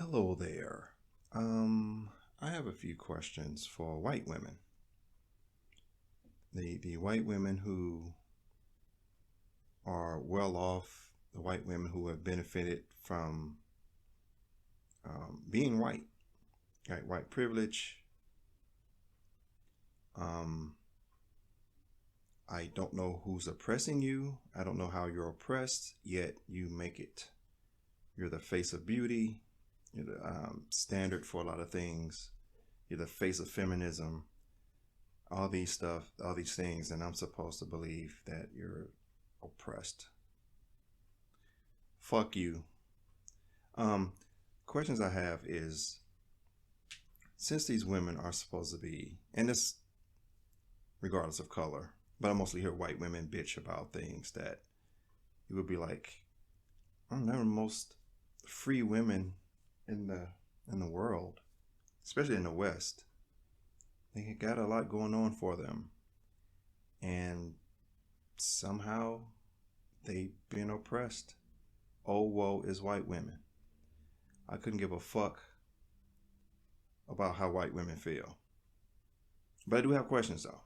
Hello there. I have a few questions for white women. The white women who are well off, the white women who have benefited from being white, right? White privilege. Um, I don't know who's oppressing you. I don't know how you're oppressed, yet you make it. You're the face of beauty. You're the standard for a lot of things. You're the face of feminism. All these stuff, all these things, and I'm supposed to believe that you're oppressed. Fuck you. Um, Questions I have is, since these women are supposed to be, and this regardless of color, but I mostly hear white women bitch about things that you would be like, I'm never most free women in the world, especially in the West. They got a lot going on for them, and somehow they being oppressed. Oh, woe is white women. I couldn't give a fuck about how white women feel. But I do have questions though.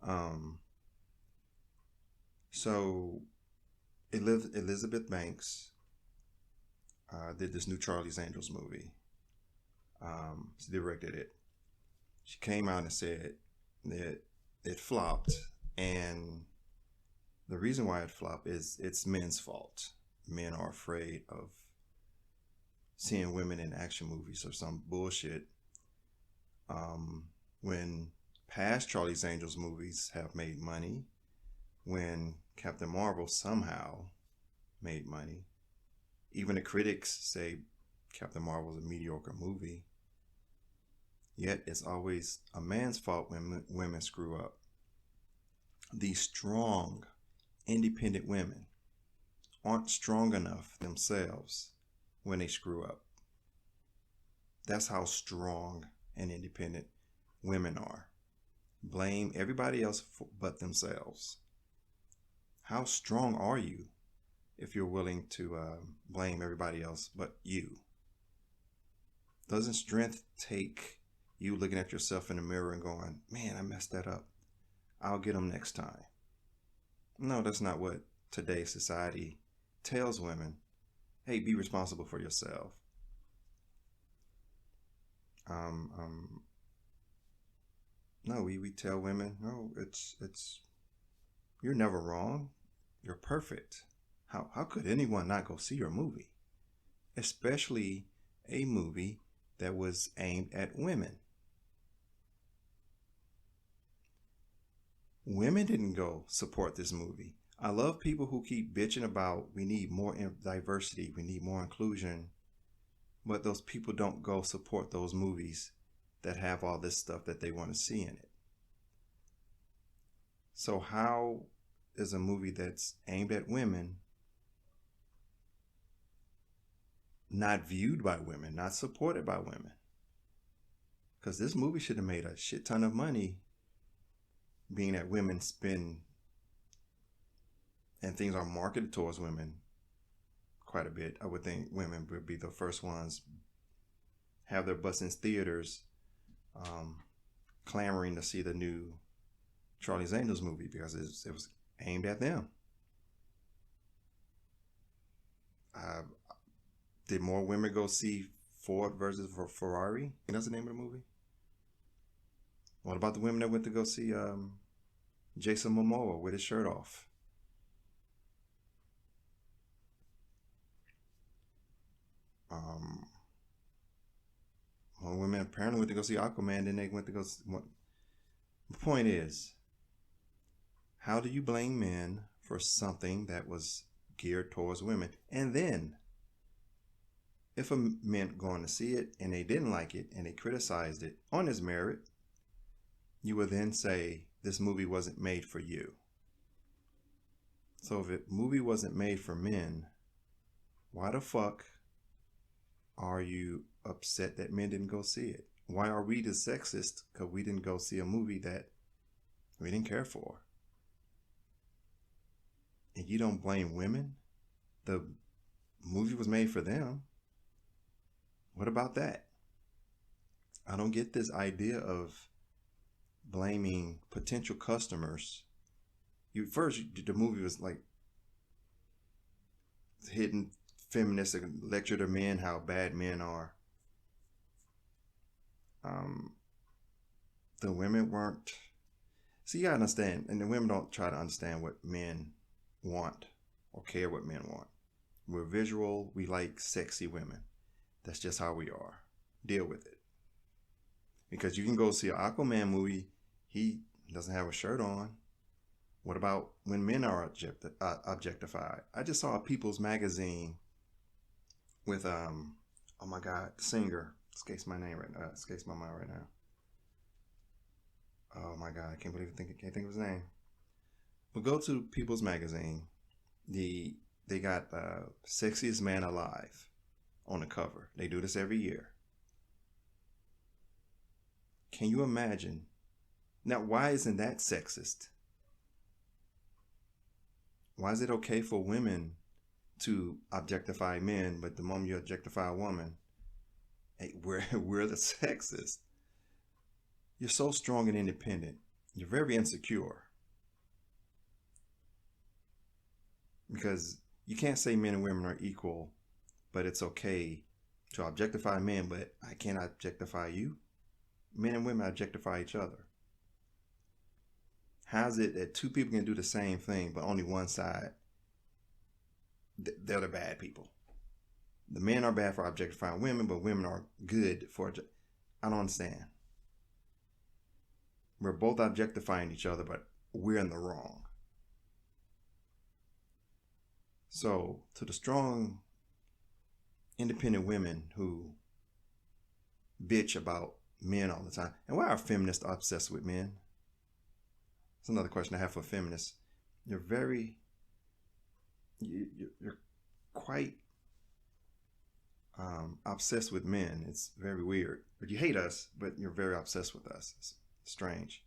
Um, so Elizabeth Banks did this new Charlie's Angels movie. She directed it. She came out and said that it flopped, and the reason why it flopped is it's men's fault. Men are afraid of seeing women in action movies or some bullshit. When past Charlie's Angels movies have made money, when Captain Marvel somehow made money, even the critics say Captain Marvel is a mediocre movie. Yet it's always a man's fault when women screw up. These strong, independent women aren't strong enough themselves when they screw up. That's how strong and independent women are. Blame everybody else but themselves. How strong are you if you're willing to blame everybody else but you? Doesn't strength take you looking at yourself in the mirror and going, man, I messed that up. I'll get them next time? No, that's not what today's society tells women. Hey, be responsible for yourself. No, we tell women, no, it's you're never wrong. You're perfect. How could anyone not go see your movie? Especially a movie that was aimed at women. Women didn't go support this movie. I love people who keep bitching about we need more diversity, we need more inclusion, but those people don't go support those movies that have all this stuff that they want to see in it. So how is a movie that's aimed at women not viewed by women, not supported by women? Because this movie should have made a shit ton of money, being that women spend and things are marketed towards women quite a bit. I would think women would be the first ones have their butts in theaters, clamoring to see the new Charlie's Angels movie because it was aimed at them. Did more women go see Ford versus Ferrari? That's the name of the movie. What about the women that went to go see Jason Momoa with his shirt off? More women apparently went to go see Aquaman, then they went to go. The point is, how do you blame men for something that was geared towards women? And then, if a man going to see it and they didn't like it and they criticized it on its merit, you would then say this movie wasn't made for you. So if a movie wasn't made for men, why the fuck are you upset that men didn't go see it? Why are we the sexist because we didn't go see a movie that we didn't care for? And you don't blame women? The movie was made for them. What about that? I don't get this idea of blaming potential customers. The movie was like hitting feministic lecture to men how bad men are. Um, the women weren't. See, you gotta understand, and the women don't try to understand what men want or care what men want. We're visual. We like sexy women. That's just how we are. Deal with it. Because you can go see an Aquaman movie. He doesn't have a shirt on. What about when men are objectified? I just saw a People's Magazine with oh my God, the singer. Escapes my mind right now. Oh my God, I can't think of his name. But go to People's Magazine. They got sexiest man alive on the cover. They do this every year. Can you imagine? Now, why isn't that sexist? Why is it okay for women to objectify men, but the moment you objectify a woman, hey, we're the sexist? You're so strong and independent. You're very insecure. Because you can't say men and women are equal, but it's okay to objectify men, but I can't objectify you. Men and women objectify each other. How's it that two people can do the same thing, but only one side, they're the bad people? The men are bad for objectifying women, but women are good for, I don't understand. We're both objectifying each other, but we're in the wrong. So, to the strong, independent women who bitch about men all the time, and why are feminists obsessed with men? That's another question I have for feminists. You're quite obsessed with men. It's very weird. But you hate us, but you're very obsessed with us. It's strange.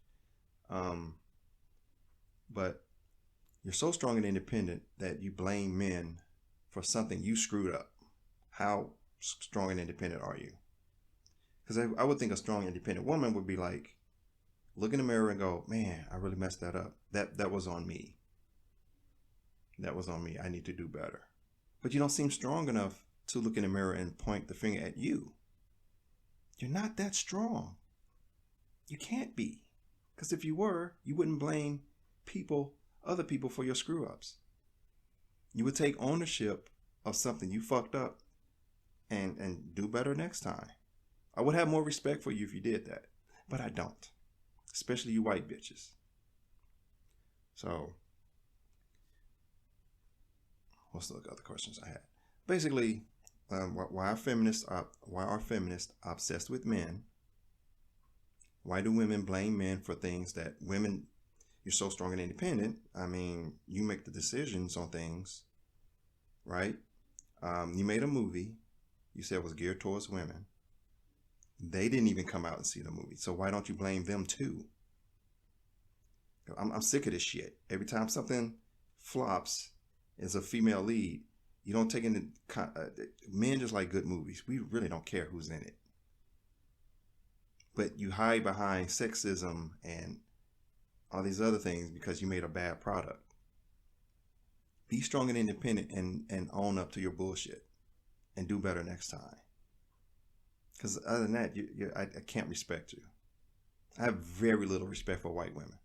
But you're so strong and independent that you blame men for something you screwed up. How strong and independent are you? Because I would think a strong, independent woman would be like, look in the mirror and go, man, I really messed that up. That was on me. That was on me. I need to do better. But you don't seem strong enough to look in the mirror and point the finger at you. You're not that strong. You can't be. Because if you were, you wouldn't blame other people for your screw ups. You would take ownership of something you fucked up and do better next time. I would have more respect for you if you did that. But I don't. Especially you white bitches. So, what's the other questions I had? Basically, why are feminists obsessed with men? Why do women blame men for things that women? You're so strong and independent. I mean, you make the decisions on things, right? You made a movie. You said it was geared towards women. They didn't even come out and see the movie. So why don't you blame them too? I'm sick of this shit. Every time something flops as a female lead, you don't take into men just like good movies. We really don't care who's in it. But you hide behind sexism and all these other things because you made a bad product. Be strong and independent and own up to your bullshit and do better next time. Because other than that, I can't respect you. I have very little respect for white women.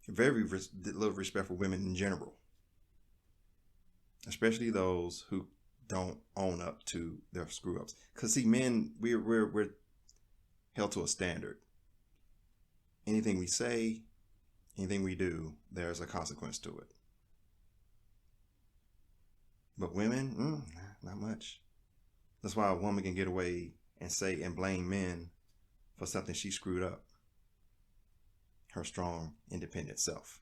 Very little respect for women in general. Especially those who don't own up to their screw ups. Because see, men, we're held to a standard. Anything we say, anything we do, there's a consequence to it. But women, not much. That's why a woman can get away and say and blame men for something she screwed up. Her strong, independent self.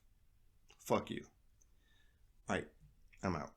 Fuck you. All right, I'm out.